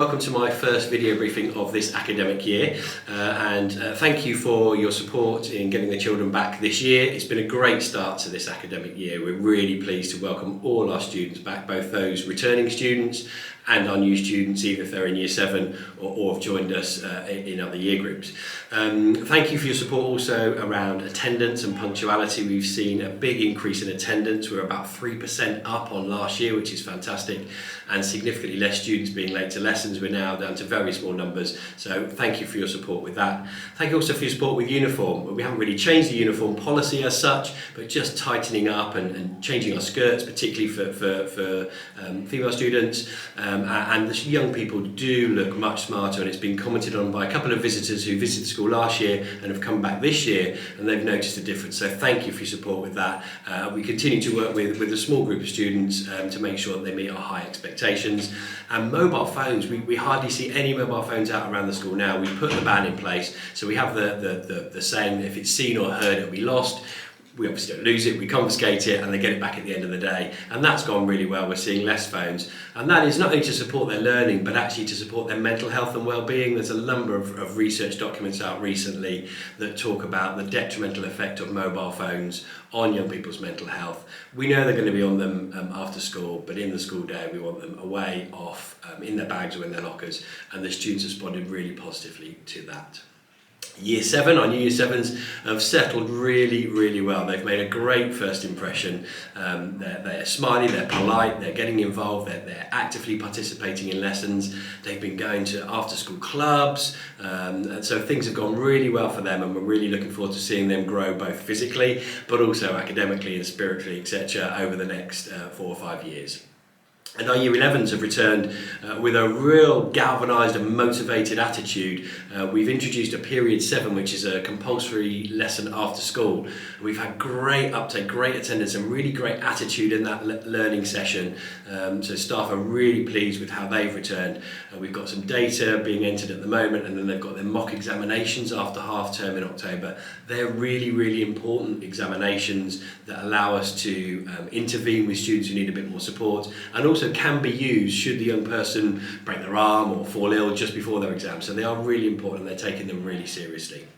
Welcome to my first video briefing of this academic year and thank you for your support in getting the children back this year. It's been a great start to this academic year. We're really pleased to welcome all our students back, both those returning students and our new students, either if they're in Year 7 or have joined us in other year groups. Thank you for your support also around attendance and punctuality. We've seen a big increase in attendance. We're about 3% up on last year, which is fantastic, and significantly less students being late to lessons. We're now down to very small numbers, so thank you for your support with that. Thank you also for your support with uniform. We haven't really changed the uniform policy as such, but just tightening up and changing our skirts, particularly for female students. And the young people do look much smarter, and it's been commented on by a couple of visitors who visited school last year and have come back this year, and they've noticed a difference. So thank you for your support with that. We continue to work with a small group of students to make sure that they meet our high expectations. And mobile phones, we hardly see any mobile phones out around the school now. We put the ban in place, so we have the saying that if it's seen or heard, it'll be lost. We obviously don't lose it, we confiscate it, and they get it back at the end of the day. And that's gone really well. We're seeing less phones. And that is not only to support their learning, but actually to support their mental health and well-being. There's a number of research documents out recently that talk about the detrimental effect of mobile phones on young people's mental health. We know they're going to be on them after school, but in the school day we want them away, off, in their bags or in their lockers. And the students responded really positively to that. Year 7, our new Year 7s have settled really well. They've made a great first impression. They're smiley, they're polite, they're getting involved, they're actively participating in lessons. They've been going to after school clubs, and so things have gone really well for them, and we're really looking forward to seeing them grow both physically but also academically and spiritually, etc. over the next 4 or 5 years. And our Year 11s have returned with a real galvanised and motivated attitude. We've introduced a Period 7, which is a compulsory lesson after school. We've had great uptake, great attendance, and really great attitude in that learning session. So staff are really pleased with how they've returned. We've got some data being entered at the moment, and then they've got their mock examinations after half term in October. They're really important examinations that allow us to intervene with students who need a bit more support, and also can be used should the young person break their arm or fall ill just before their exam. So they are really important, and they're taking them really seriously.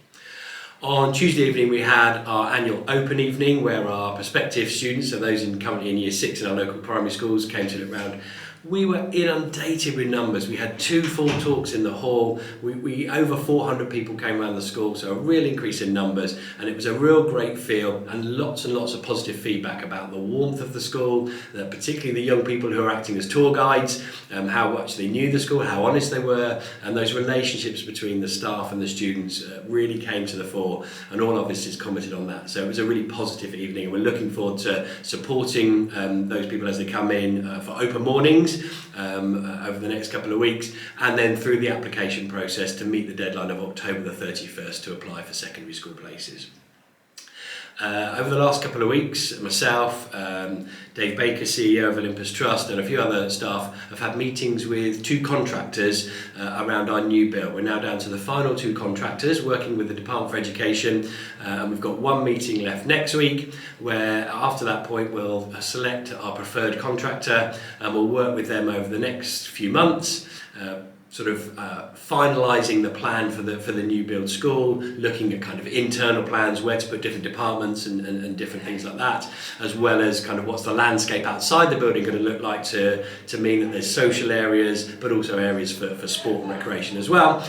On Tuesday evening we had our annual open evening, where our prospective students, so those currently in Year 6 in our local primary schools, came to look round. We were inundated with numbers. We had 2 full talks in the hall. We over 400 people came around the school, so a real increase in numbers, and it was a real great feel, and lots of positive feedback about the warmth of the school, particularly the young people who are acting as tour guides, how much they knew the school, how honest they were, and those relationships between the staff and the students really came to the fore, and all our visitors commented on that. So it was a really positive evening, and we're looking forward to supporting those people as they come in for open mornings over the next couple of weeks, and then through the application process to meet the deadline of October the 31st to apply for secondary school places. Over the last couple of weeks, myself, Dave Baker, CEO of Olympus Trust, and a few other staff have had meetings with 2 contractors around our new build. We're now down to the final 2 contractors working with the Department for Education, and we've got 1 meeting left next week, where after that point we'll select our preferred contractor, and we'll work with them over the next few months, finalising the plan for the new build school, looking at kind of internal plans, where to put different departments and different things like that, as well as kind of what's the landscape outside the building going to look like to mean that there's social areas, but also areas for sport and recreation as well.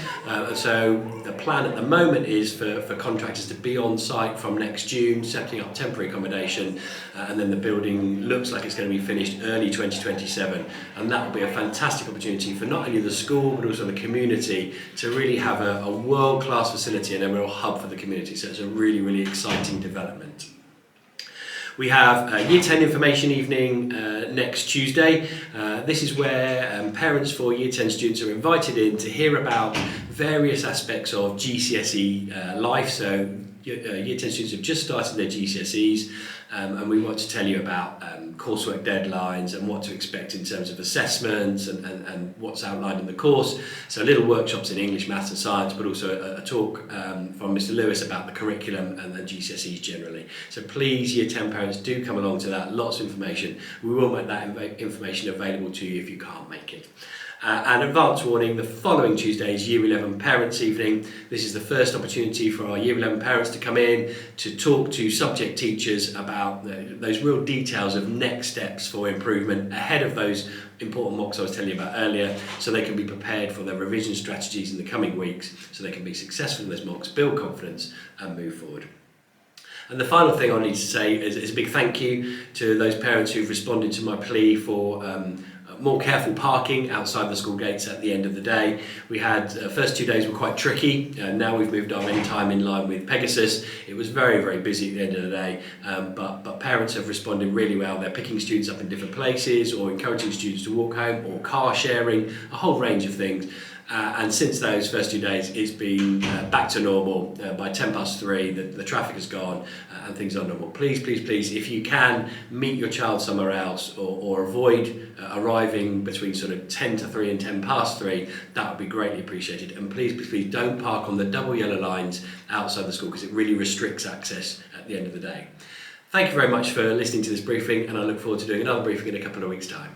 So the plan at the moment is for contractors to be on site from next June, setting up temporary accommodation, and then the building looks like it's going to be finished early 2027, and that will be a fantastic opportunity for not only the school but also the community to really have a world-class facility and a real hub for the community. So it's a really exciting development. We have a Year 10 information evening next Tuesday. This is where parents for Year 10 students are invited in to hear about various aspects of GCSE life. So Year 10 students have just started their GCSEs, and we want to tell you about coursework deadlines and what to expect in terms of assessments and what's outlined in the course. So little workshops in English, Maths and Science, but also a talk from Mr Lewis about the curriculum and the GCSEs generally. So please, Year 10 parents, do come along to that. Lots of information. We will make that information available to you if you can't make it. And advance warning, the following Tuesday is Year 11 Parents' Evening. This is the first opportunity for our Year 11 parents to come in to talk to subject teachers about those real details of next steps for improvement ahead of those important mocks I was telling you about earlier, so they can be prepared for their revision strategies in the coming weeks, so they can be successful in those mocks, build confidence and move forward. And the final thing I need to say is a big thank you to those parents who've responded to my plea for more careful parking outside the school gates at the end of the day. We had first 2 days were quite tricky. Now we've moved our end time in line with Pegasus. It was very, very busy at the end of the day, but parents have responded really well. They're picking students up in different places or encouraging students to walk home or car sharing, a whole range of things. And since those first 2 days, it's been back to normal. By 3:10, the traffic has gone and things are normal. Please, please, please, if you can, meet your child somewhere else or avoid arriving between sort of 10 to 3 and 3:10, that would be greatly appreciated. And please, please, please don't park on the double yellow lines outside the school, because it really restricts access at the end of the day. Thank you very much for listening to this briefing, and I look forward to doing another briefing in a couple of weeks' time.